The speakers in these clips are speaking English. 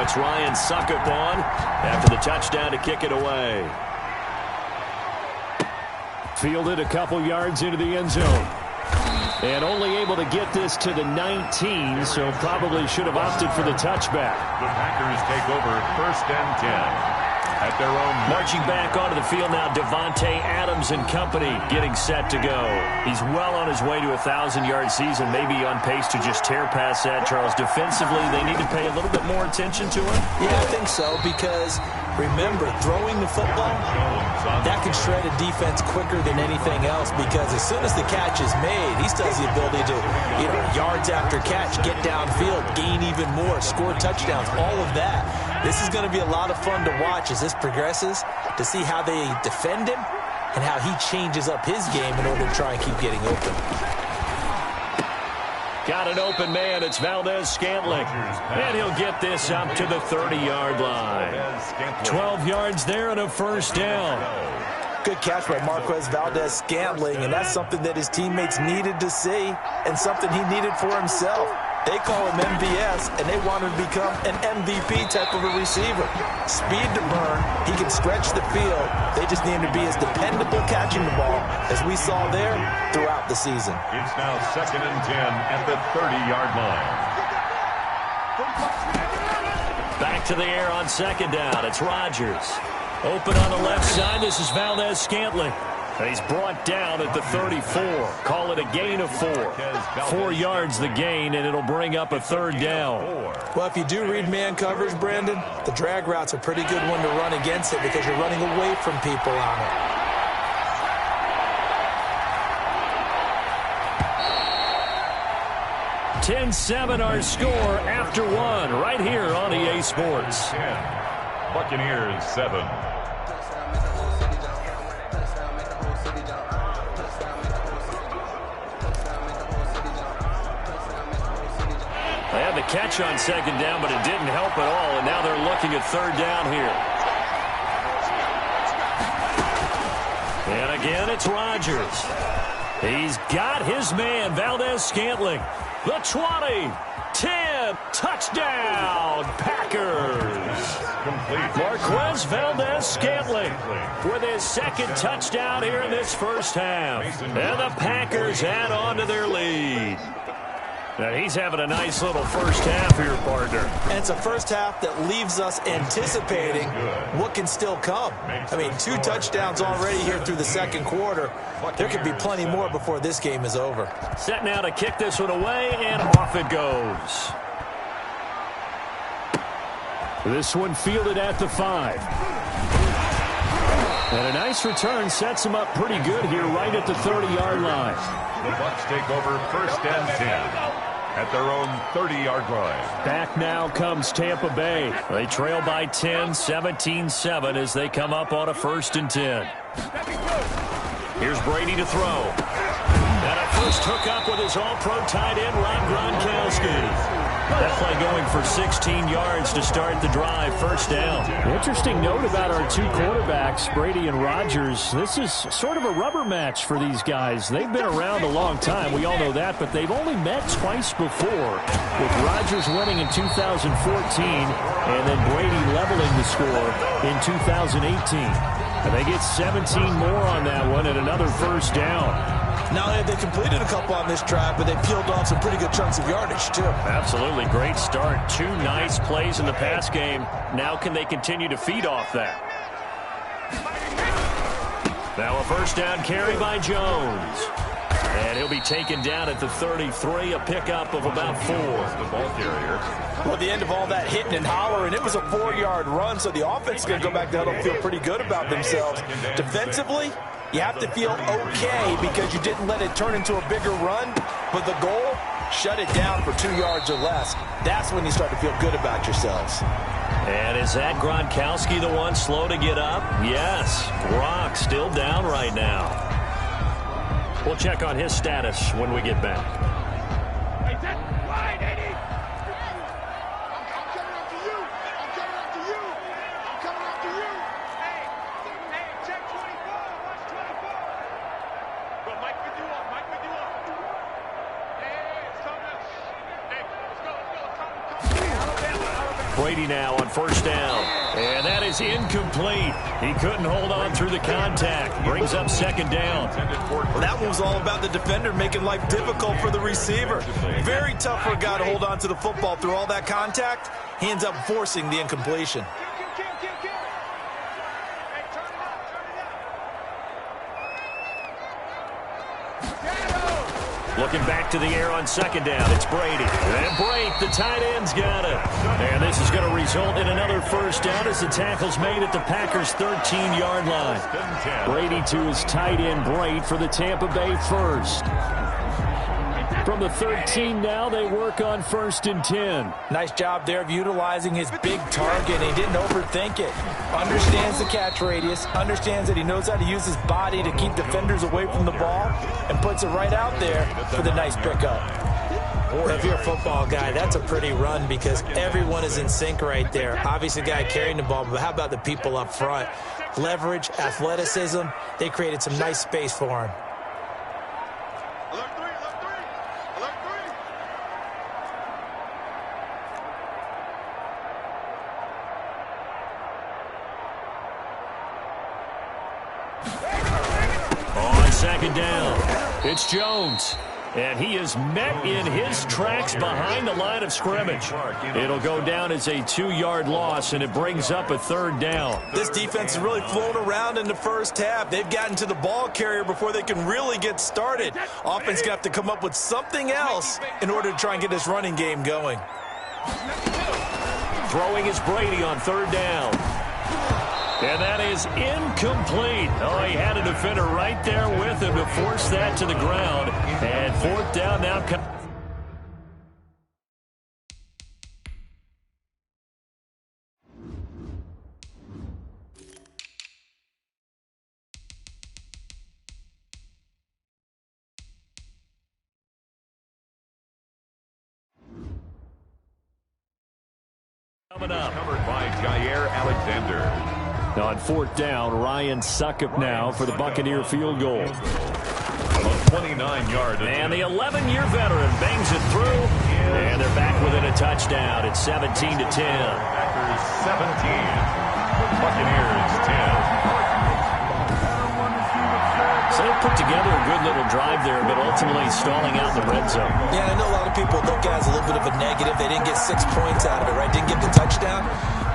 Now it's Ryan Suckup on after the touchdown to kick it away. Fielded a couple yards into the end zone. And only able to get this to the 19, so probably should have opted for the touchback. The Packers take over 1st and 10. At their own. Marching back onto the field now, Devontae Adams and company getting set to go. He's well on his way to a 1,000-yard season, maybe on pace to just tear past that, Charles. Defensively, they need to pay a little bit more attention to him. Yeah, I think so, because remember, throwing the football, that can shred a defense quicker than anything else, because as soon as the catch is made, he still has the ability to, yards after catch, get downfield, gain even more, score touchdowns, all of that. This is going to be a lot of fun to watch as this progresses, to see how they defend him and how he changes up his game in order to try and keep getting open. Got an open man. It's Valdez-Scantling. And he'll get this up to the 30-yard line. 12 yards there and a first down. Good catch by Marquez Valdez-Scantling, and that's something that his teammates needed to see and something he needed for himself. They call him MVS, and they want him to become an MVP type of a receiver. Speed to burn. He can stretch the field. They just need him to be as dependable catching the ball as we saw there throughout the season. It's now 2nd and 10 at the 30-yard line. Back to the air on 2nd down. It's Rodgers. Open on the left side. This is Valdez-Scantling. He's brought down at the 34. Call it a gain of 4. 4 yards the gain, and it'll bring up a 3rd down. Well, if you do read man coverage, Brandon, the drag route's a pretty good one to run against it because you're running away from people on it. 10-7 our score after 1 right here on EA Sports. 10. Buccaneers 7. They had the catch on 2nd down, but it didn't help at all, and now they're looking at 3rd down here. And again, it's Rodgers. He's got his man, Valdez-Scantling. The 20, 10, touchdown, Packers. Marquez Valdez-Scantling with his 2nd touchdown here in this first half. And the Packers add on to their lead. Now he's having a nice little first half here, partner. And it's a first half that leaves us anticipating what can still come. I mean, 2 touchdowns already here through the 2nd quarter. There could be plenty more before this game is over. Set now to kick this one away, and off it goes. This one fielded at the 5. And a nice return sets him up pretty good here right at the 30-yard line. The Bucs take over 1st and 10 at their own 30-yard line. Back now comes Tampa Bay. They trail by 10, 17-7 as they come up on a 1st and 10. Here's Brady to throw. And a first hookup with his all-pro tight end, Rob Gronkowski. That play going for 16 yards to start the drive, 1st down. Interesting note about our 2 quarterbacks, Brady and Rodgers. This is sort of a rubber match for these guys. They've been around a long time, we all know that, but they've only met twice before, with Rodgers winning in 2014 and then Brady leveling the score in 2018. And they get 17 more on that one and another 1st down. Not only have they completed a couple on this drive, but they peeled off some pretty good chunks of yardage, too. Absolutely. Great start. 2 nice plays in the pass game. Now can they continue to feed off that? Now a 1st down carry by Jones. And he'll be taken down at the 33, a pickup of about 4. The ball carrier. Well, at the end of all that hitting and hollering, it was a 4-yard run, so the offense is going to go back down and feel pretty good about themselves. Defensively, you have to feel okay because you didn't let it turn into a bigger run, but the goal, shut it down for 2 yards or less. That's when you start to feel good about yourselves. And is that Gronkowski the one slow to get up? Yes. Gronk still down right now. We'll check on his status when we get back. Brady now on first down. And that is incomplete. He couldn't hold on through the contact. Brings up second down. Well, that one was all about the defender making life difficult for the receiver. Very tough for a guy to hold on to the football through all that contact. He ends up forcing the incompletion. Looking back to the air on second down. It's Brady. And Brake, the tight end's got it. And this is going to result in another first down as the tackle's made at the Packers' 13-yard line. Brady to his tight end, Brake, for the Tampa Bay first. From the 13 now, they work on first and 10. Nice job there of utilizing his big target. He didn't overthink it. Understands the catch radius. Understands that he knows how to use his body to keep defenders away from the ball. And puts it right out there for the nice pickup. If you're a football guy, that's a pretty run because everyone is in sync right there. Obviously, the guy carrying the ball, but how about the people up front? Leverage, athleticism. They created some nice space for him. Second down. It's Jones. And he is met in his tracks behind the line of scrimmage. It'll go down as a 2-yard loss, and it brings up a third down. This defense has really flown around in the first half. They've gotten to the ball carrier before they can really get started. Offense got to have to come up with something else in order to try and get this running game going. Throwing is Brady on third down. And that is incomplete. Oh, he had a defender right there with him to force that to the ground. And fourth down now. Coming up. Covered by Jair Alexander. On fourth down, Ryan Suckup now for the Buccaneer field goal. A 29-yard. And the 11-year veteran bangs it through. And they're back within a touchdown. It's 17-10. Packers 17. Buccaneers 10. So they put together a good little drive there, but ultimately stalling out in the red zone. Yeah, I know a lot of people look at it as a little bit of a negative. They didn't get 6 points out of it, right? Didn't get the touchdown.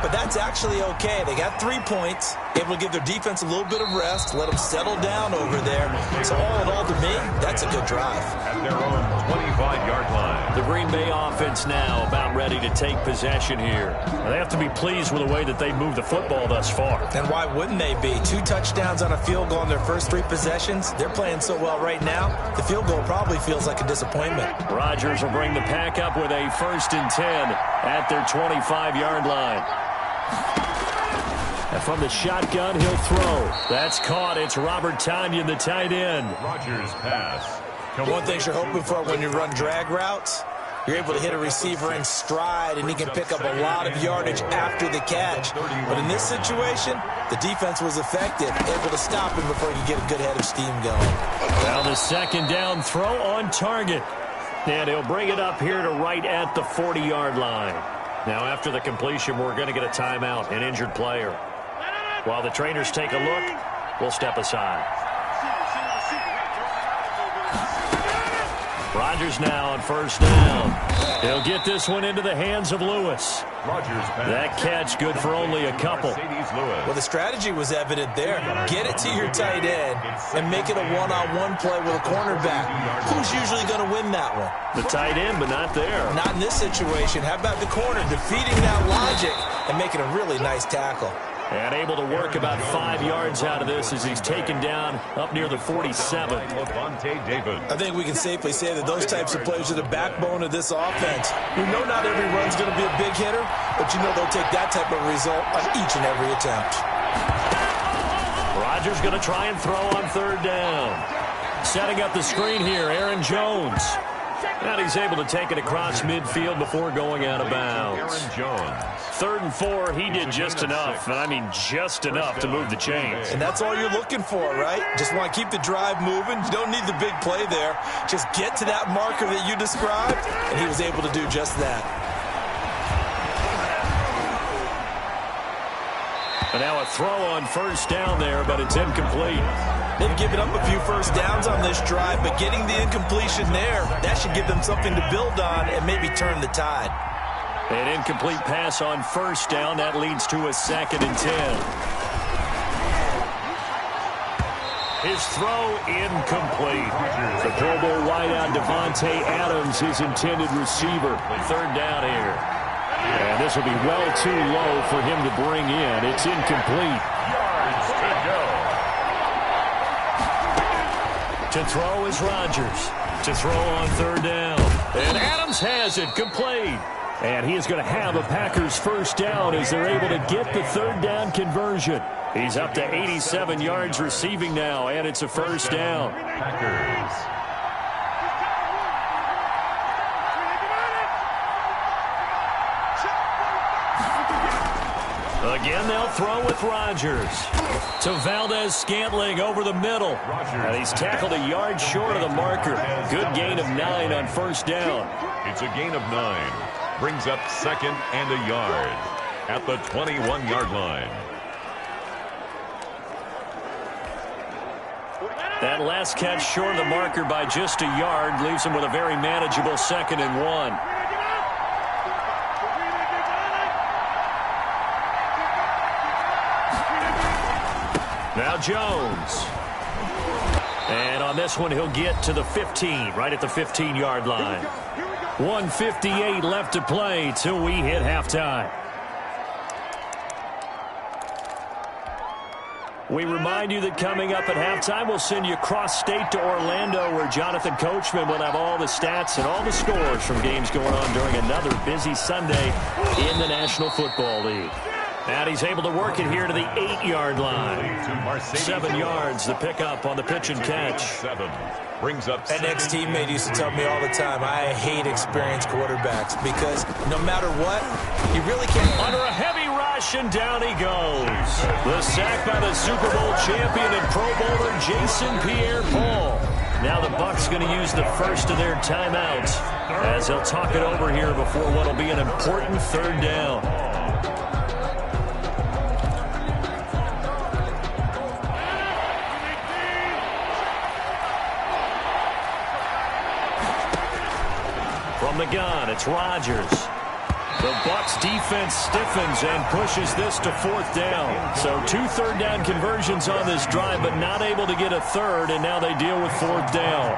But that's actually okay. They got 3 points, able to give their defense a little bit of rest, let them settle down over there. So all in all, to me, that's a good drive. At their own 25-yard line. The Green Bay offense now about ready to take possession here. They have to be pleased with the way that they moved the football thus far. And why wouldn't they be? 2 touchdowns on a field goal in their first 3 possessions. They're playing so well right now, the field goal probably feels like a disappointment. Rodgers will bring the pack up with a first and 10 at their 25-yard line. And from the shotgun, he'll throw. That's caught. It's Robert Tonyan, the tight end. Rodgers pass. And one thing you're hoping for when you run drag routes, you're able to hit a receiver in stride, and he can pick up a lot of yardage after the catch. But in this situation, the defense was effective, able to stop him before he could get a good head of steam going. Well, the second down throw on target. And he'll bring it up here to right at the 40-yard line. Now, after the completion, we're going to get a timeout, an injured player. While the trainers take a look, we'll step aside. Rodgers now on first down. He'll get this one into the hands of Lewis. Rodgers pass. That catch good for only a couple. Well, the strategy was evident there. Get it to your tight end and make it a one-on-one play with a cornerback. Who's usually going to win that one? The tight end, but not there. Not in this situation. How about the corner defeating that logic and making a really nice tackle? And able to work about 5 yards out of this as he's taken down up near the 47. I think we can safely say that those types of plays are the backbone of this offense. We know not every run's going to be a big hitter, but you know they'll take that type of result on each and every attempt. Rodgers going to try and throw on third down. Setting up the screen here, Aaron Jones. And he's able to take it across midfield before going out of bounds. Third and 4, he did just enough, and I mean just enough to move the chains. And that's all you're looking for, right? Just want to keep the drive moving. You don't need the big play there. Just get to that marker that you described, and he was able to do just that. And now a throw on first down there, but it's incomplete. They've given up a few first downs on this drive, but getting the incompletion there, that should give them something to build on and maybe turn the tide. An incomplete pass on first down. That leads to a 2nd and 10. His throw incomplete. The Pro Bowl wideout Devontae Adams, his intended receiver. 3rd down here. And this will be well too low for him to bring in. It's incomplete. Yards to go. To throw is Rodgers. To throw on 3rd down. And Adams has it complete. And he is going to have a Packers first down as they're able to get the 3rd down conversion. He's up to 87 yards receiving now, and it's a first down. Packers. Again, they'll throw with Rodgers. To Valdez-Scantling over the middle. And he's tackled a yard short of the marker. Good gain of 9 on first down. It's a gain of 9. Brings up 2nd and a yard at the 21-yard line. That last catch short of the marker by just a yard leaves him with a very manageable 2nd and 1. Now Jones. And on this one, he'll get to the 15, right at the 15-yard line. 1:58 left to play till we hit halftime. We remind you that coming up at halftime, we'll send you cross-state to Orlando, where Jonathan Coachman will have all the stats and all the scores from games going on during another busy Sunday in the National Football League. And he's able to work it here to the 8-yard line. 7 yards, the pickup on the pitch and catch. 7 brings up. An ex-teammate used to tell me all the time, I hate experienced quarterbacks because no matter what, you really can't. Under a heavy rush, and down he goes. The sack by the Super Bowl champion and Pro Bowler Jason Pierre-Paul. Now the Bucs going to use the first of their timeouts as they'll talk it over here before what will be an important 3rd down. From the gun, it's Rodgers. The Bucs defense stiffens and pushes this to 4th down. So 2 3rd down conversions on this drive, but not able to get a 3rd, and now they deal with 4th down.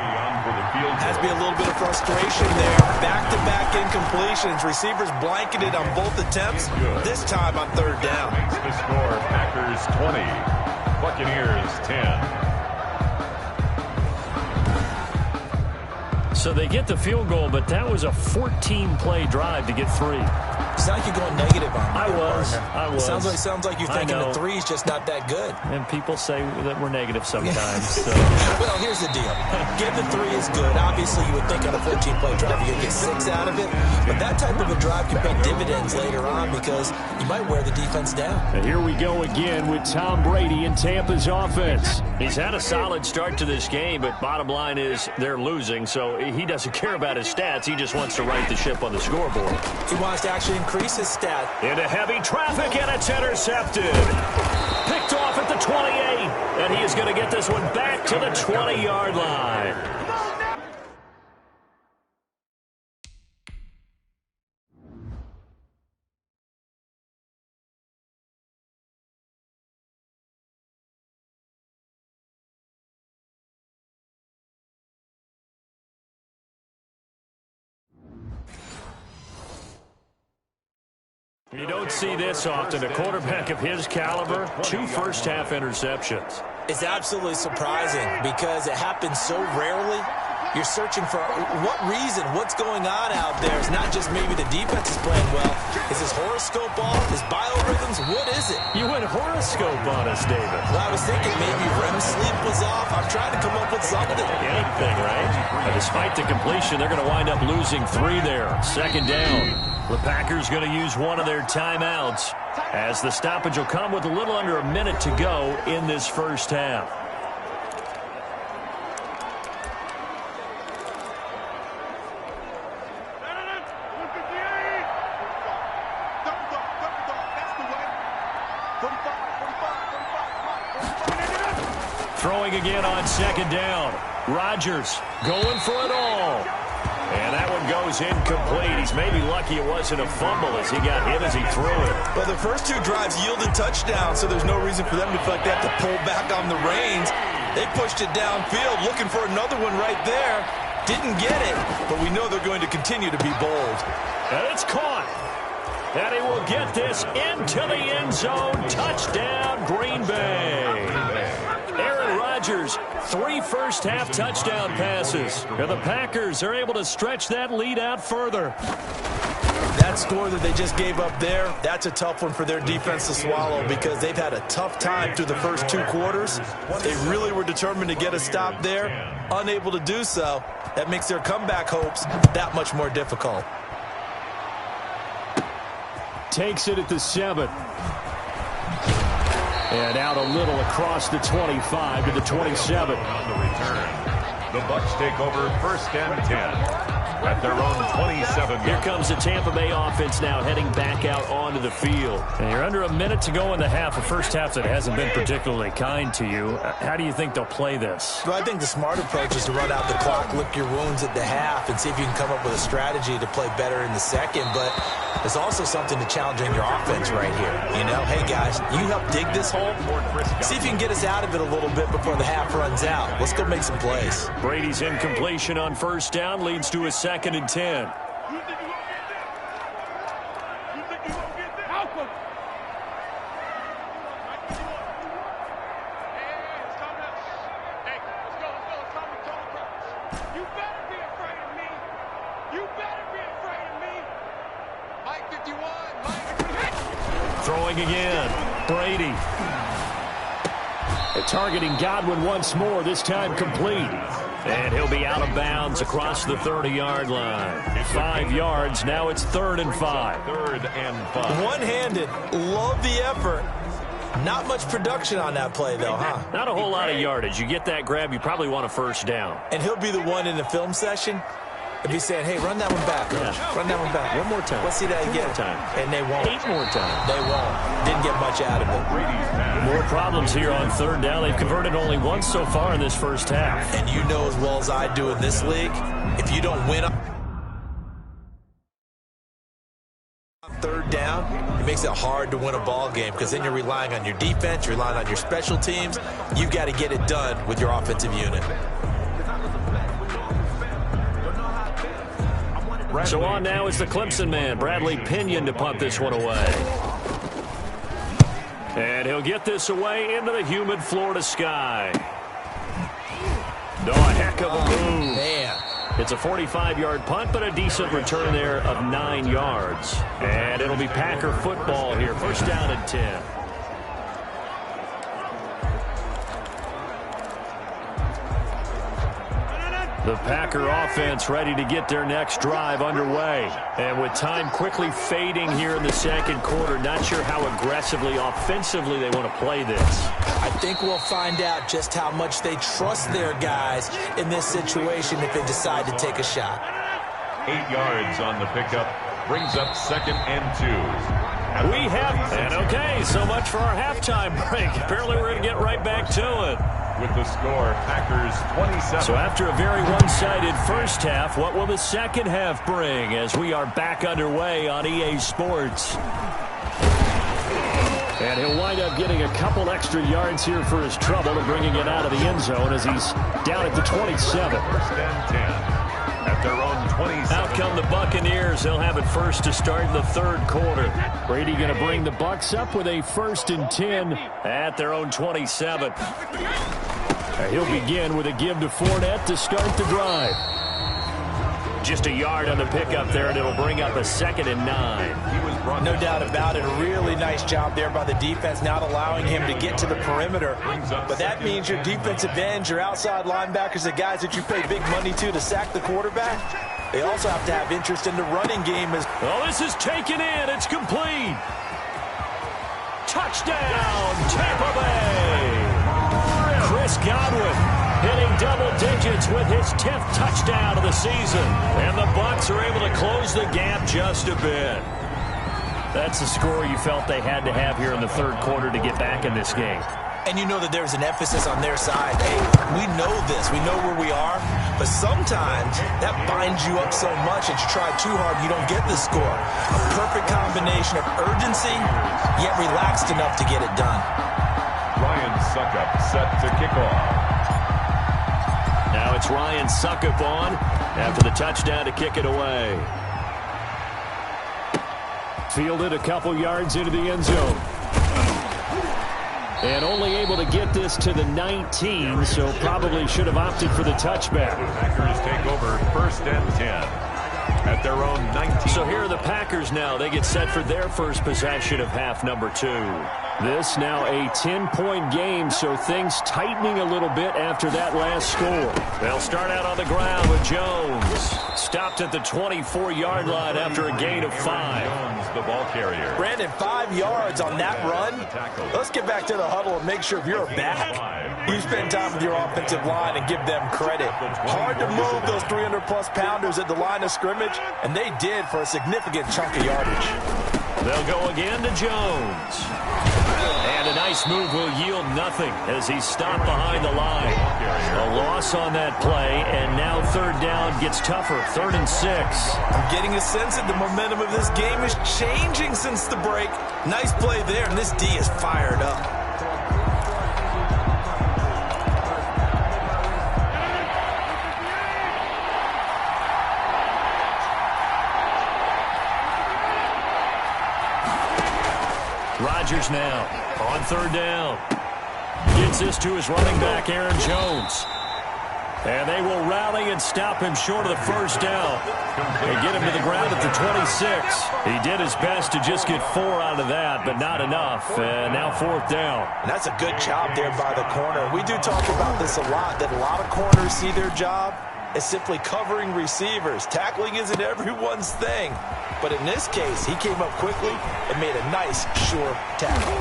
Has to be a little bit of frustration there. Back-to-back incompletions. Receivers blanketed on both attempts, this time on 3rd down. Makes the score Packers 20, Buccaneers 10. So they get the field goal, but that was a 14-play drive to get 3. It's not like you're going negative on me. I was. Sounds like you're thinking the 3's just not that good. And people say that we're negative sometimes. So. Well, here's the deal. Getting the 3 is good. Obviously, you would think on a 14-play drive you're going to get 6 out of it. But that type of a drive can pay dividends later on because you might wear the defense down. And here we go again with Tom Brady in Tampa's offense. He's had a solid start to this game, but bottom line is they're losing, so he doesn't care about his stats. He just wants to right the ship on the scoreboard. He wants to actually increase his stat. Into heavy traffic, and it's intercepted. Picked off at the 28, and he is going to get this one back to the 20-yard line. You don't see this often. A quarterback of his caliber, 2 first-half interceptions. It's absolutely surprising because it happens so rarely. You're searching for what reason, what's going on out there. It's not just maybe the defense is playing well. Is his horoscope off? His biorhythms? What is it? You went horoscope on us, David. Well, I was thinking maybe REM sleep was off. I'm trying to come up with something. Anything, right? But despite the completion, they're going to wind up losing 3 there. 2nd down. The Packers going to use one of their timeouts as the stoppage will come with a little under a minute to go in this first half. That's the way. 35. throwing again on second down. Rodgers going for it all. And that one goes incomplete. He's maybe lucky it wasn't a fumble as he got hit as he threw it. But the first two drives yielded touchdowns, so there's no reason for them to feel like they have to pull back on the reins. They pushed it downfield, looking for another one right there. Didn't get it, but we know they're going to continue to be bold. And it's caught. And he will get this into the end zone. Touchdown, Green Bay. Aaron Rodgers, 3 first-half touchdown passes. And the Packers are able to stretch that lead out further. That score that they just gave up there, that's a tough one for their defense to swallow because they've had a tough time through the first 2 quarters. They really were determined to get a stop there, unable to do so. That makes their comeback hopes that much more difficult. Takes it at the 7. And out a little across the 25 to the 27. On the return, the Bucs take over 1st and 10 at their own 27. Here comes the Tampa Bay offense now heading back out onto the field. And you're under a minute to go in the half, a first half that hasn't been particularly kind to you. How do you think they'll play this? Well, I think the smart approach is to run out the clock, lick your wounds at the half, and see if you can come up with a strategy to play better in the second. But there's also something to challenging your offense right here. You know, hey, guys, you help dig this hole. See if you can get us out of it a little bit before the half runs out. Let's go make some plays. Brady's incompletion on first down leads to a 2nd and 10. Throwing again. Brady. Targeting Godwin once more, this time complete. And he'll be out of bounds across the 30-yard line. 5 yards. Now it's 3rd and 5. 3rd and 5. One-handed. Love the effort. Not much production on that play, though, huh? Not a whole lot of yardage. You get that grab, you probably want a first down. And he'll be the one in the film session if he's saying, hey, run that one back. Yeah. Run that one back. One more time. Let's see that again. 2 more time. And they won't. 8 more times. They won't. Didn't get much out of it. More problems here on 3rd down. They've converted only once so far in this first half. And you know as well as I do in this league, if you don't win on 3rd down, it makes it hard to win a ball game because then you're relying on your defense, you're relying on your special teams. You've got to get it done with your offensive unit. So on now is the Clemson man, Bradley Pinion, to punt this one away. And he'll get this away into the humid Florida sky. No, a heck of a move. Man. It's a 45-yard punt, but a decent return there of 9 yards. And it'll be Packer football here. 1st down and 10. The Packer offense ready to get their next drive underway. And with time quickly fading here in the 2nd quarter, not sure how aggressively, offensively they want to play this. I think we'll find out just how much they trust their guys in this situation if they decide to take a shot. 8 yards on the pickup. Brings up 2nd and 2. We have, and okay, so much for our halftime break. Apparently we're going to get right back to it. With the score, Packers 27. So after a very one-sided first half, what will the second half bring as we are back underway on EA Sports? And he'll wind up getting a couple extra yards here for his trouble and bringing it out of the end zone as he's down at the 27. 1st and 10. At their own 27. Out come the Buccaneers. They'll have it first to start the 3rd quarter. Brady going to bring the Bucs up with a 1st and 10 at their own 27. He'll begin with a give to Fournette to start the drive. Just a yard on the pickup there, and it'll bring up a 2nd and 9. No doubt about it. A really nice job there by the defense, not allowing him to get to the perimeter. But that means your defensive ends, your outside linebackers, the guys that you pay big money to sack the quarterback, they also have to have interest in the running game. Oh, this is taken in. It's complete. Touchdown, Tampa Bay. Chris Godwin hitting double digits with his 10th touchdown of the season. And the Bucs are able to close the gap just a bit. That's the score you felt they had to have here in the 3rd quarter to get back in this game. and you know that there's an emphasis on their side. Hey, we know this. We know where we are. But sometimes that binds you up so much that you try too hard, you don't get the score. A perfect combination of urgency, yet relaxed enough to get it done. Ryan Suckup set to kick off. Now it's Ryan Suckup on after the touchdown to kick it away. Fielded a couple yards into the end zone. And only able to get this to the 19, so probably should have opted for the touchback. Packers take over 1st and 10 at their own 19. So here are the Packers now. They get set for their first possession of half number 2. This now a 10-point game, so things tightening a little bit after that last score. They'll start out on the ground with Jones. Stopped at the 24-yard line after a gain of 5. Jones, the ball carrier. Brandon, 5 yards on that run. Let's get back to the huddle and make sure if you're back, you spend time with your offensive line and give them credit. Hard to move those 300-plus pounders at the line of scrimmage, and they did for a significant chunk of yardage. They'll go again to Jones. And a nice move will yield nothing as he's stopped behind the line. A loss on that play, and now 3rd down gets tougher. 3rd and 6. I'm getting a sense that the momentum of this game is changing since the break. Nice play there, and this D is fired up. Rodgers now on 3rd down. Gets this to his running back, Aaron Jones. And they will rally and stop him short of the 1st down. They get him to the ground at the 26. He did his best to just get 4 out of that, but not enough. And now 4th down. And that's a good job there by the corner. We do talk about this a lot, that a lot of corners see their job as simply covering receivers. Tackling isn't everyone's thing. But in this case, he came up quickly and made a nice, sure tackle.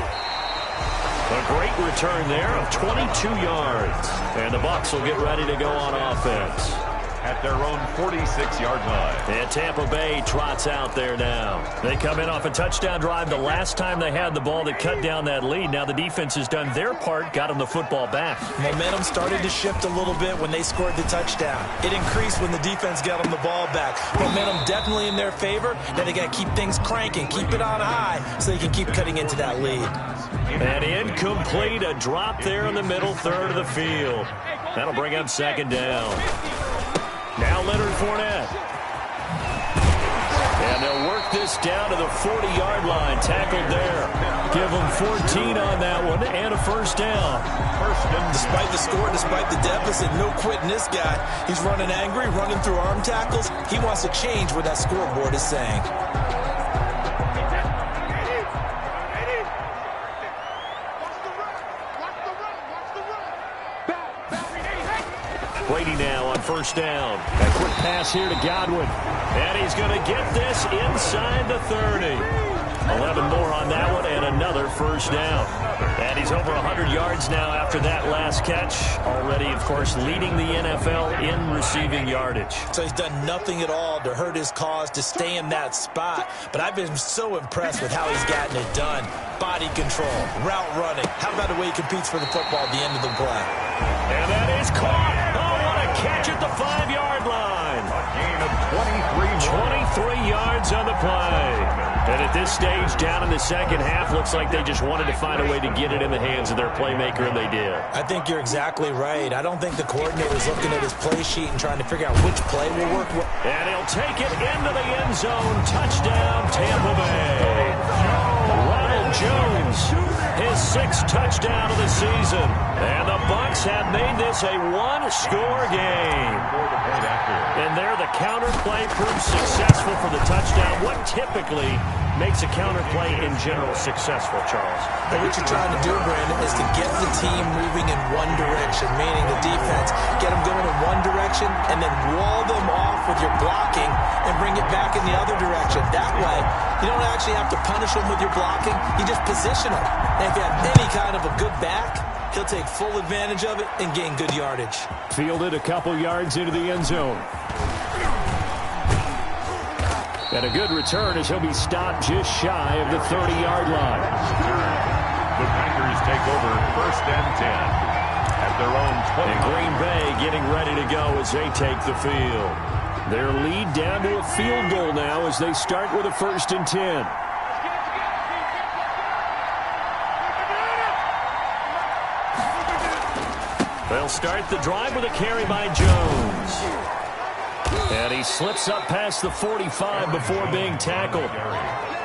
A great return there of 22 yards. And the Bucs will get ready to go on offense. At their own 46-yard line. And Tampa Bay trots out there now. They come in off a touchdown drive the last time they had the ball that cut down that lead. Now the defense has done their part, got them the football back. Momentum started to shift a little bit when they scored the touchdown. It increased when the defense got them the ball back. Momentum definitely in their favor. Now they got to keep things cranking, keep it on high so they can keep cutting into that lead. And incomplete, a drop there in the middle third of the field. That'll bring up 2nd down. Now Leonard Fournette. And they'll work this down to the 40-yard line. Tackled there. Give them 14 on that one and a 1st down. Despite the score, despite the deficit, no quitting this guy. He's running angry, running through arm tackles. He wants to change what that scoreboard is saying. Brady now on 1st down. A quick pass here to Godwin. And he's going to get this inside the 30. 11 more on that one and another 1st down. And he's over 100 yards now after that last catch. Already, of course, leading the NFL in receiving yardage. So he's done nothing at all to hurt his cause, to stay in that spot. But I've been so impressed with how he's gotten it done. Body control, route running. How about the way he competes for the football at the end of the play? And that is caught. Catch at the 5-yard line. A gain of 23 yards on the play. And at this stage, down in the second half, looks like they just wanted to find a way to get it in the hands of their playmaker, and they did. I think you're exactly right. I don't think the coordinator's looking at his play sheet and trying to figure out which play will work. And he'll take it into the end zone. Touchdown, Tampa Bay. Ronald Jones, his 6th touchdown of the season. And the Bucs have made this a one-score game. And there, the counter play proves successful for the touchdown. What typically makes a counter play in general successful, Charles? And what you're trying to do, Brandon, is to get the team moving in one direction, meaning the defense, get them going in one direction, and then wall them off with your blocking and bring it back in the other direction. That way, you don't actually have to punish them with your blocking. You just position them. And if you have any kind of a good back, he'll take full advantage of it and gain good yardage. Fielded a couple yards into the end zone. And a good return as he'll be stopped just shy of the 30-yard line. The Packers take over 1st and 10 at their own 20. And Green Bay getting ready to go as they take the field. Their lead down to a field goal now as they start with a 1st and 10. They'll start the drive with a carry by Jones. And he slips up past the 45 before being tackled.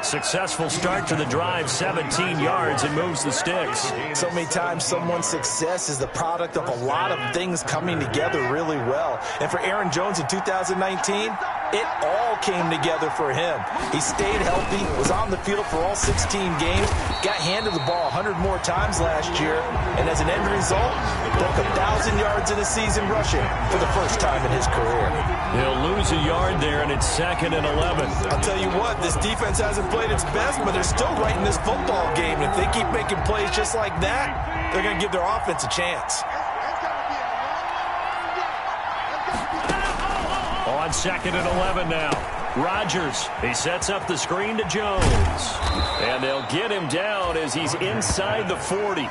Successful start to the drive, 17 yards, and moves the sticks. So many times someone's success is the product of a lot of things coming together really well. And for Aaron Jones in 2019, it all came together for him. He stayed healthy, was on the field for all 16 games, got handed the ball 100 more times last year, and as an end result, broke 1,000 yards in a season rushing for the first time in his career. He'll lose a yard there, and it's 2nd and 11. I'll tell you what, this defense hasn't played its best, but they're still right in this football game. If they keep making plays just like that, they're going to give their offense a chance. On 2nd and 11 now. Rodgers, he sets up the screen to Jones. And they'll get him down as he's inside the 40.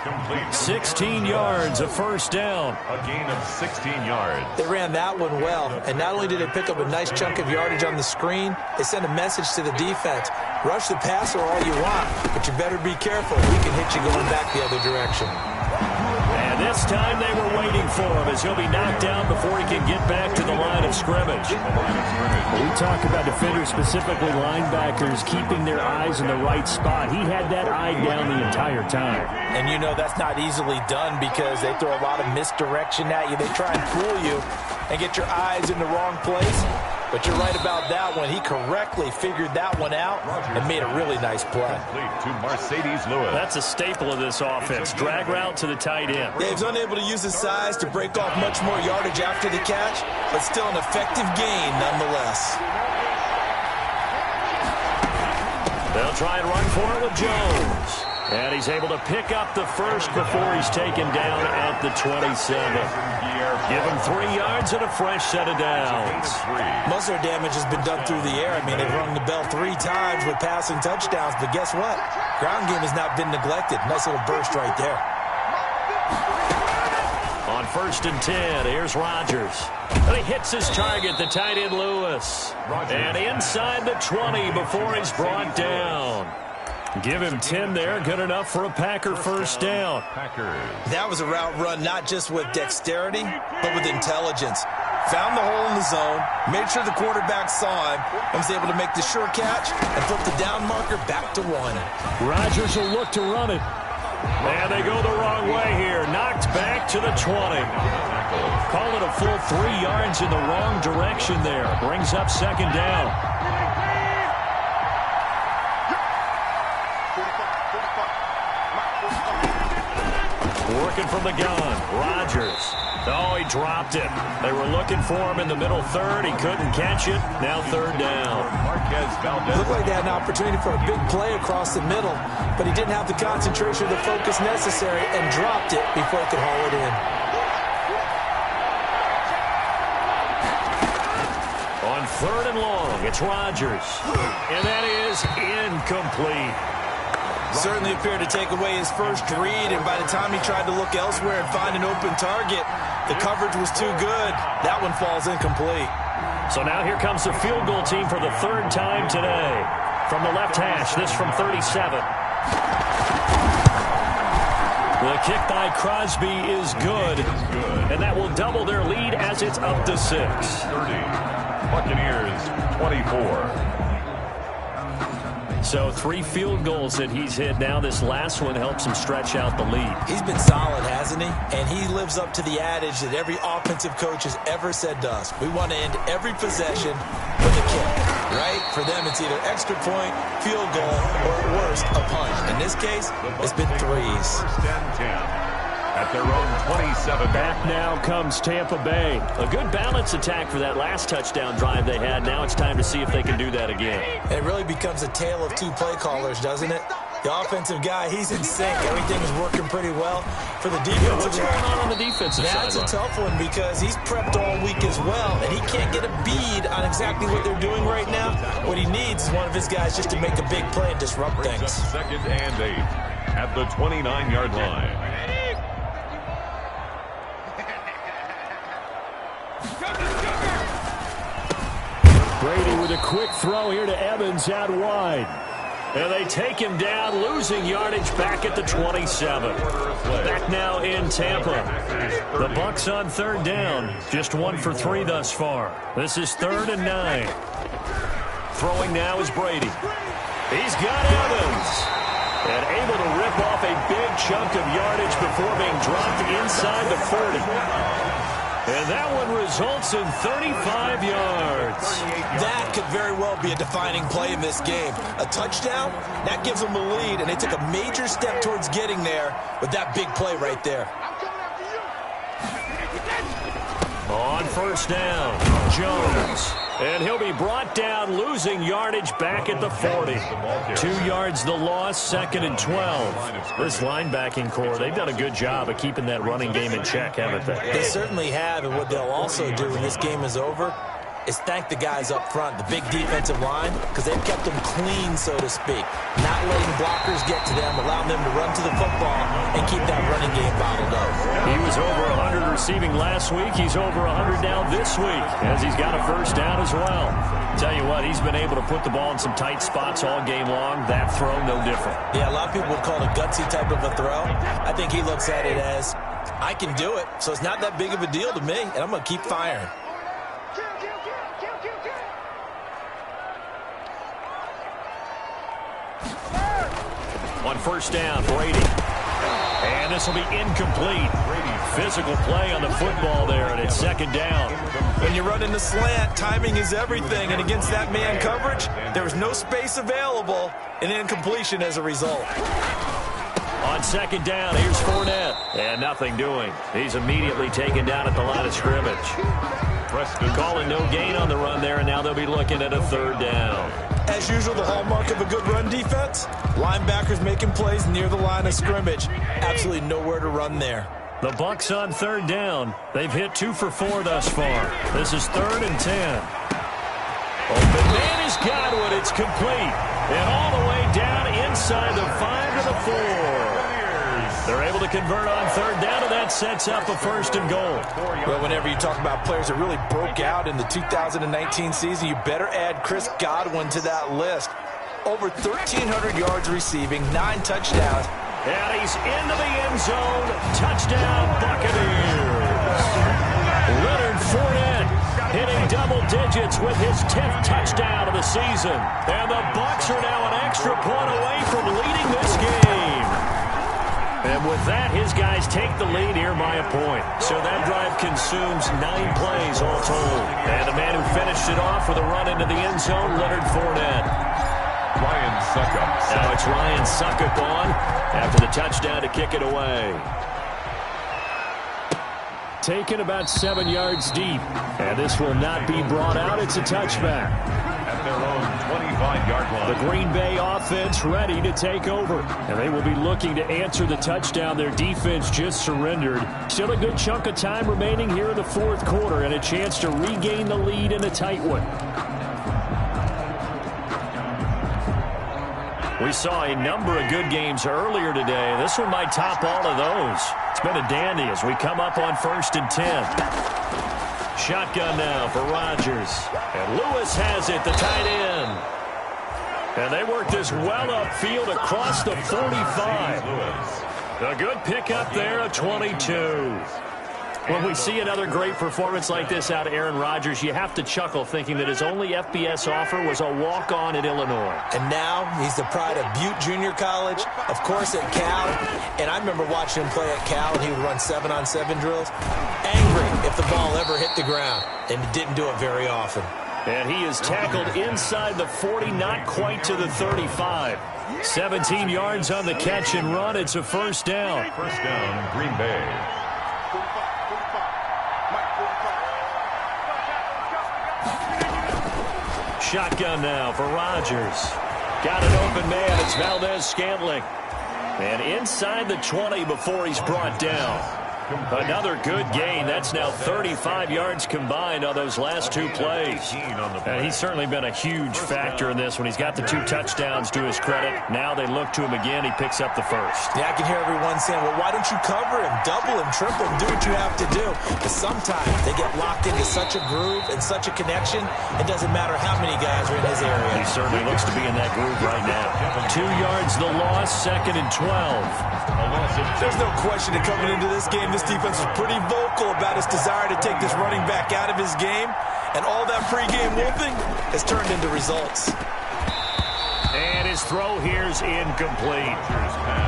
16 yards, a 1st down. A gain of 16 yards. They ran that one well, and not only did they pick up a nice chunk of yardage on the screen, they sent a message to the defense. Rush the passer all you want, but you better be careful. We can hit you going back the other direction. And this time they were waiting for him as he'll be knocked down before he can get back to the line of scrimmage. We talk about defenders, specifically linebackers, keeping their eyes in the right spot. He had that eye down the entire time. And you know that's not easily done because they throw a lot of misdirection at you. They try and fool you and get your eyes in the wrong place. But you're right about that one. He correctly figured that one out and made a really nice play. To Mercedes Lewis. That's a staple of this offense. Drag route to the tight end. Yeah, he's unable to use his size to break off much more yardage after the catch, but still an effective gain nonetheless. They'll try and run for it with Jones. And he's able to pick up the first before he's taken down at the 27. Give him 3 yards and a fresh set of downs. Most of their damage has been done through the air. I mean, they've rung the bell 3 times with passing touchdowns, but guess what? Ground game has not been neglected. Nice little burst right there. On 1st and 10, here's Rodgers. And he hits his target, the tight end Lewis. And inside the 20 before he's brought down. Give him 10 there. Good enough for a Packer 1st down. That was a route run not just with dexterity, but with intelligence. Found the hole in the zone, made sure the quarterback saw him, and was able to make the sure catch and flip the down marker back to 1. Rodgers will look to run it. And they go the wrong way here. Knocked back to the 20. Call it a full 3 yards in the wrong direction there. Brings up 2nd down. Working from the gun, Rodgers. Oh, he dropped it. They were looking for him in the middle 3rd. He couldn't catch it. Now 3rd down. Looked like they had an opportunity for a big play across the middle, but he didn't have the concentration or the focus necessary and dropped it before he could haul it in. On 3rd and long, it's Rodgers. And that is incomplete. Certainly appeared to take away his first read, and by the time he tried to look elsewhere and find an open target, the coverage was too good. That one falls incomplete. So now here comes the field goal team for the 3rd time today. From the left hash, this from 37. The kick by Crosby is good, and that will double their lead as it's up to 6. 30. Buccaneers 24. So 3 field goals that he's hit now. This last one helps him stretch out the lead. He's been solid, hasn't he? And he lives up to the adage that every offensive coach has ever said to us. We want to end every possession with a kick, right? For them, it's either extra point, field goal, or at worst, a punt. In this case, it's been 3s. 10. At their own 27. Back now comes Tampa Bay. A good balance attack for that last touchdown drive they had. Now it's time to see if they can do that again. And it really becomes a tale of 2 play callers, doesn't it? The offensive guy, he's in sync. Everything is working pretty well for the defensive. What's going on the defensive side? That's a tough one because he's prepped all week as well, and he can't get a bead on exactly what they're doing right now. What he needs is one of his guys just to make a big play and disrupt things. Second and 8 at the 29-yard line. Brady with a quick throw here to Evans out wide. And they take him down, losing yardage back at the 27. Back now in Tampa. The Bucs on third down. Just 1 for 3 thus far. This is 3rd and 9. Throwing now is Brady. He's got Evans. And able to rip off a big chunk of yardage before being dropped inside the 40. And that one results in 35 yards. That could very well be a defining play in this game. A touchdown, that gives them the lead, and they took a major step towards getting there with that big play right there. On first down, Jones. And he'll be brought down, losing yardage back at the 40. 2 yards the loss, 2nd and 12. This linebacking core, they've done a good job of keeping that running game in check, haven't they? They certainly have, and what they'll also do when this game is over is thank the guys up front, the big defensive line, because they've kept them clean, so to speak. Not letting blockers get to them, allowing them to run to the football and keep that running game bottled up. He was over 100 receiving last week. He's over 100 now this week, as he's got a first down as well. Tell you what, he's been able to put the ball in some tight spots all game long. That throw, no different. Yeah, a lot of people would call it a gutsy type of a throw. I think he looks at it as, I can do it, so it's not that big of a deal to me, and I'm going to keep firing. On first down, Brady. And this will be incomplete. Physical play on the football there, and it's 2nd down. When you run in the slant, timing is everything, and against that man coverage, there was no space available, and incompletion as a result. On 2nd down, here's Fournette. And nothing doing. He's immediately taken down at the line of scrimmage. Calling no gain on the run there, and now they'll be looking at a 3rd down. As usual, the hallmark of a good run defense, linebackers making plays near the line of scrimmage. Absolutely nowhere to run there. The Bucs on 3rd down. They've hit 2 for 4 thus far. This is 3rd and 10. Open man is Godwin. It's complete. And all the way down inside the 5 to the 4. They're able to convert on 3rd down, and that sets up a 1st and goal. Well, whenever you talk about players that really broke out in the 2019 season, you better add Chris Godwin to that list. Over 1,300 yards receiving, 9 touchdowns. And he's into the end zone. Touchdown, Buccaneers. Leonard Fournette hitting double digits with his 10th touchdown of the season. And the Bucs are now an extra point away from leading this game. And with that, his guys take the lead here by a point. So that drive consumes 9 plays all told. And the man who finished it off with a run into the end zone, Leonard Fournette. Ryan Suckup. Now it's Ryan Suckup on after the touchdown to kick it away. Taken about 7 yards deep. And this will not be brought out. It's a touchback. At their own 25-yard line. The Green Bay offense ready to take over. And they will be looking to answer the touchdown their defense just surrendered. Still a good chunk of time remaining here in the 4th quarter and a chance to regain the lead in a tight one. We saw a number of good games earlier today. This one might top all of those. It's been a dandy as we come up on 1st and 10. Shotgun now for Rodgers. And Lewis has it, the tight end. And they work this well upfield across the 45. A good pickup there of 22. When we see another great performance like this out of Aaron Rodgers, you have to chuckle thinking that his only FBS offer was a walk-on at Illinois. And now he's the pride of Butte Junior College, of course at Cal. And I remember watching him play at Cal, and he would run 7-on-7 drills. Angry if the ball ever hit the ground, and he didn't do it very often. And he is tackled inside the 40, not quite to the 35. 17 yards on the catch and run. It's a 1st down. 1st down, Green Bay. Shotgun now for Rodgers. Got an open man. It's Valdez-Scantling. And inside the 20 before he's brought down. Another good gain. That's now 35 yards combined on those last two plays. And he's certainly been a huge factor in this when he's got the 2 touchdowns to his credit. Now they look to him again. He picks up the first. Yeah, I can hear everyone saying, well, why don't you cover him, double him, triple him, do what you have to do. But sometimes they get locked into such a groove and such a connection, it doesn't matter how many guys are in his area. He certainly looks to be in that groove right now. 2 yards the loss, 2nd and 12. There's no question that coming into this game, this defense was pretty vocal about its desire to take this running back out of his game, and all that pregame wolfing has turned into results. And his throw here's incomplete.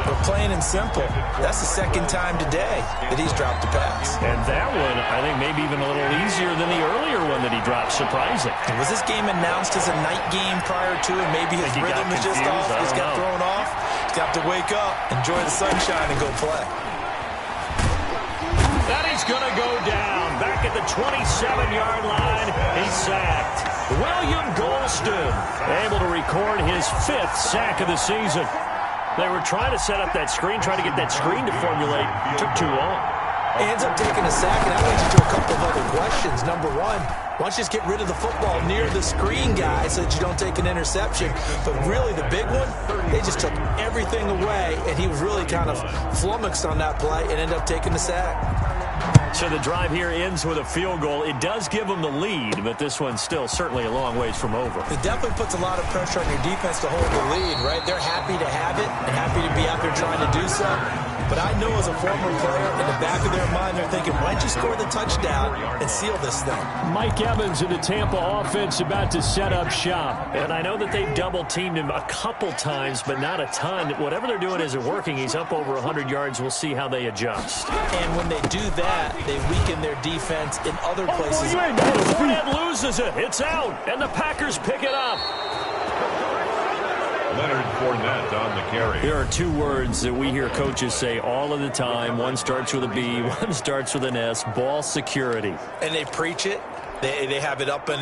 But plain and simple, that's the 2nd time today that he's dropped a pass. And that one, I think, maybe even a little easier than the earlier one that he dropped. Surprising. Was this game announced as a night game prior to it? Maybe his rhythm is just off. He's got thrown off. He's got to wake up, enjoy the sunshine, and go play. That he's going to go down. Back at the 27-yard line, he's sacked. William Golston able to record his 5th sack of the season. They were trying to set up that screen, trying to get that screen to formulate. It took too long. He ends up taking a sack, and that leads you to a couple of other questions. Number one, why don't you just get rid of the football near the screen guy so that you don't take an interception? But really, the big one, they just took everything away, and he was really kind of flummoxed on that play and ended up taking the sack. So the drive here ends with a field goal. It does give them the lead, but this one's still certainly a long ways from over. It definitely puts a lot of pressure on your defense to hold the lead, right? They're happy to have it and happy to be out there trying to do so. But I know as a former player, in the back of their mind, they're thinking, why don't you score the touchdown and seal this thing? Mike Evans in the Tampa offense about to set up shop. And I know that they've double-teamed him a couple times, but not a ton. Whatever they're doing isn't working. He's up over 100 yards. We'll see how they adjust. And when they do that, they weaken their defense in other places. Fournette loses it. It's out, and the Packers pick it up. Leonard Fournette on the carry. There are 2 words that we hear coaches say all of the time. One starts with a B, one starts with an S, ball security. And they preach it. They have it up in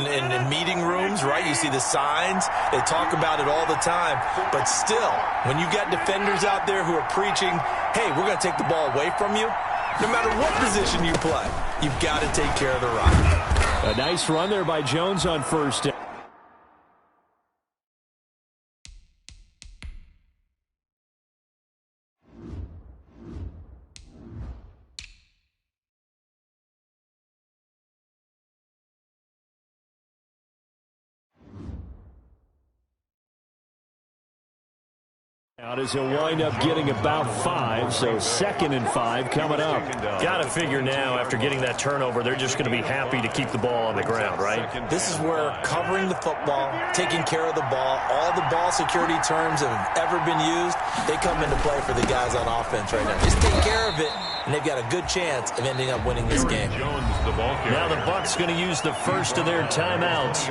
meeting rooms, right? You see the signs. They talk about it all the time. But still, when you got defenders out there who are preaching, hey, we're going to take the ball away from you, no matter what position you play, you've got to take care of the rock. A nice run there by Jones on 1st down. As he'll wind up getting about 5, so 2nd and 5 coming up. Got to figure now, after getting that turnover, they're just going to be happy to keep the ball on the ground, right? This is where covering the football, taking care of the ball, all the ball security terms that have ever been used, they come into play for the guys on offense right now. Just take care of it, and they've got a good chance of ending up winning this game. Now the Bucs going to use the first of their timeouts.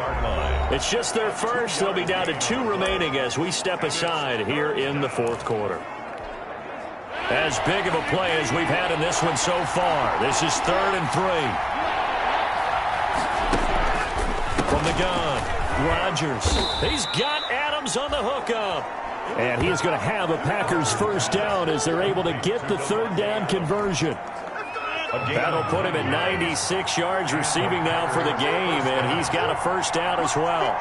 It's just their first. They'll be down to 2 remaining as we step aside here in the 4th quarter. As big of a play as we've had in this one so far. This is 3rd and 3. From the gun, Rodgers. He's got Adams on the hookup. And he is going to have a Packers first down as they're able to get the 3rd down conversion. That'll put him at 96 yards receiving now for the game, and he's got a first down as well.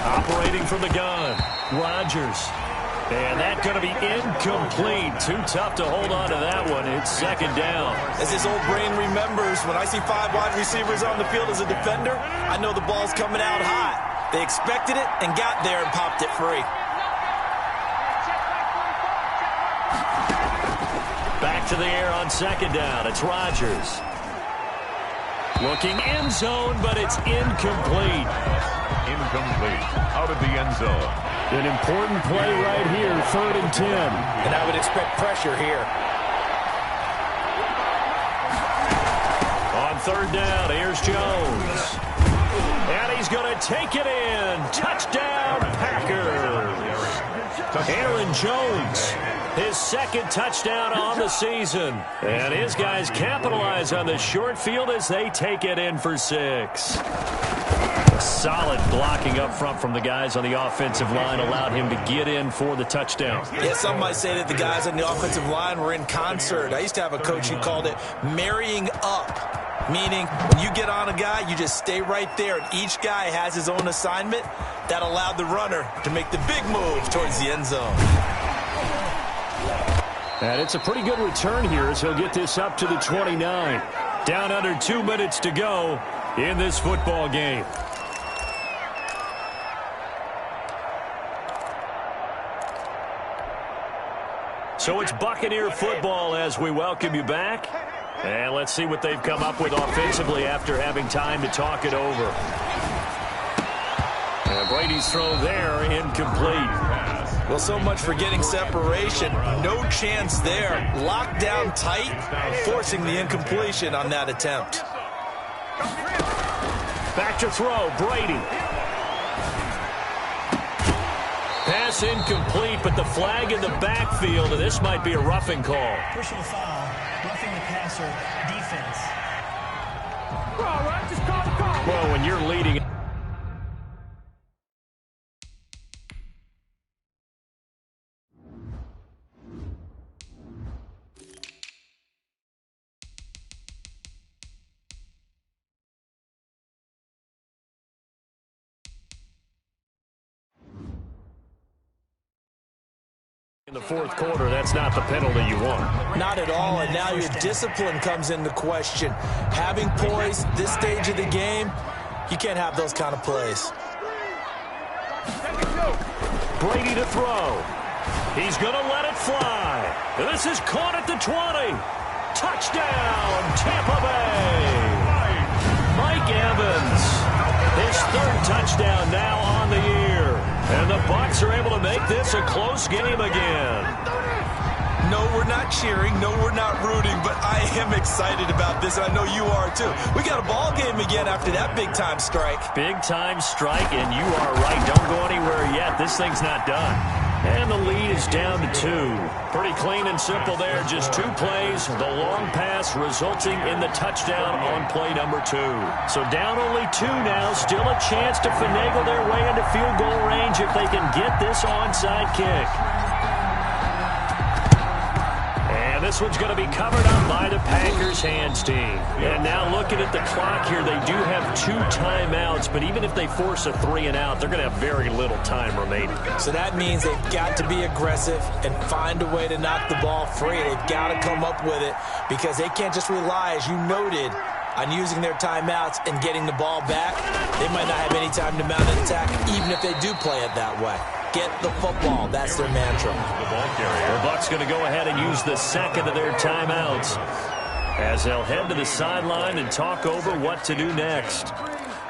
Operating from the gun, Rodgers. And that's going to be incomplete. Too tough to hold on to that one. It's 2nd down. As his old brain remembers, when I see 5 wide receivers on the field as a defender, I know the ball's coming out hot. They expected it and got there and popped it free. Back to the air on 2nd down. It's Rodgers. Looking end zone, but it's incomplete. Incomplete. Out of the end zone. An important play right here, 3rd and 10. And I would expect pressure here. On 3rd down, here's Jones. And he's going to take it in. Touchdown, Packers. Aaron Jones, his 2nd touchdown on the season. And his guys capitalize on the short field as they take it in for 6. Solid blocking up front from the guys on the offensive line allowed him to get in for the touchdown. Yeah, some might say that the guys on the offensive line were in concert. I used to have a coach who called it marrying up, meaning when you get on a guy, you just stay right there, and each guy has his own assignment. That allowed the runner to make the big move towards the end zone. And it's a pretty good return here as he'll get this up to the 29. Down under 2 minutes to go in this football game. So it's Buccaneer football as we welcome you back. And let's see what they've come up with offensively after having time to talk it over. And Brady's throw there, incomplete. Well, so much for getting separation. No chance there. Locked down tight, forcing the incompletion on that attempt. Back to throw, Brady. Pass incomplete, but the flag in the backfield, and this might be a roughing call. Personal foul, roughing the passer, defense. Well, when you're leading... in the fourth quarter, that's not the penalty you want. Not at all, and now your discipline comes into question. Having poise this stage of the game, you can't have those kind of plays. Brady to throw. He's going to let it fly. This is caught at the 20. Touchdown, Tampa Bay. Mike Evans, his third touchdown now on the year. And the Bucs are able to make this a close game again. No, we're not cheering. No, we're not rooting. But I am excited about this, and I know you are too. We got a ball game again after that big-time strike. Big-time strike, and you are right. Don't go anywhere yet. This thing's not done. And the lead is down to 2. Pretty clean and simple there. Just 2 plays. The long pass resulting in the touchdown on play number 2. So down only 2 now. Still a chance to finagle their way into field goal range if they can get this onside kick. And this one's going to be covered up by the Packers hands team. And now looking at the clock here, they do have 2 timeouts, but even if they force a 3-and-out, they're going to have very little time remaining. So that means they've got to be aggressive and find a way to knock the ball free. They've got to come up with it because they can't just rely, as you noted, on using their timeouts and getting the ball back. They might not have any time to mount an attack, even if they do play it that way. Get the football. That's their mantra. The Bucs going to go ahead and use the second of their timeouts as they'll head to the sideline and talk over what to do next.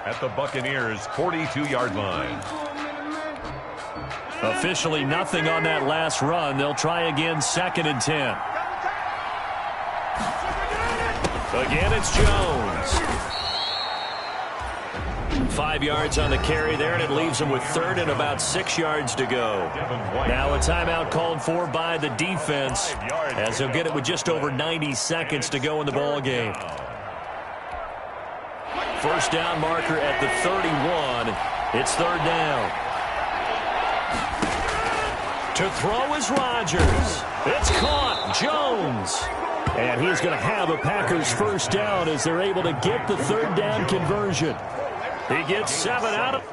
At the Buccaneers' 42-yard line. Officially nothing on that last run. They'll try again, 2nd and 10. Again, it's Jones. 5 yards on the carry there, and it leaves them with 3rd and about 6 yards to go. Now a timeout called for by the defense as they'll get it with just over 90 seconds to go in the ball game. First down marker at the 31. It's 3rd down. To throw is Rodgers. It's caught. Jones. And he's going to have a Packers first down as they're able to get the 3rd down conversion. He gets 7 out of...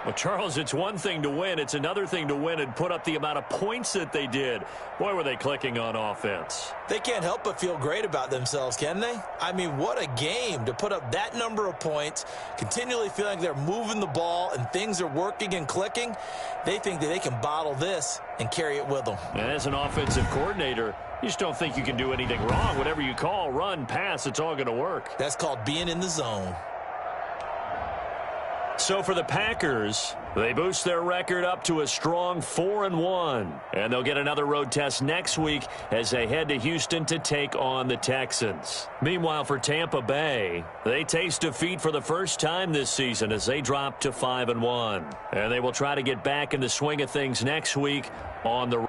Well, Charles, it's one thing to win. It's another thing to win and put up the amount of points that they did. Boy, were they clicking on offense. They can't help but feel great about themselves, can they? I mean, what a game to put up that number of points, continually feeling like they're moving the ball and things are working and clicking. They think that they can bottle this and carry it with them. And as an offensive coordinator, you just don't think you can do anything wrong. Whatever you call, run, pass, it's all going to work. That's called being in the zone. So for the Packers, they boost their record up to a strong 4-1. And they'll get another road test next week as they head to Houston to take on the Texans. Meanwhile, for Tampa Bay, they taste defeat for the first time this season as they drop to 5-1. And they will try to get back in the swing of things next week on the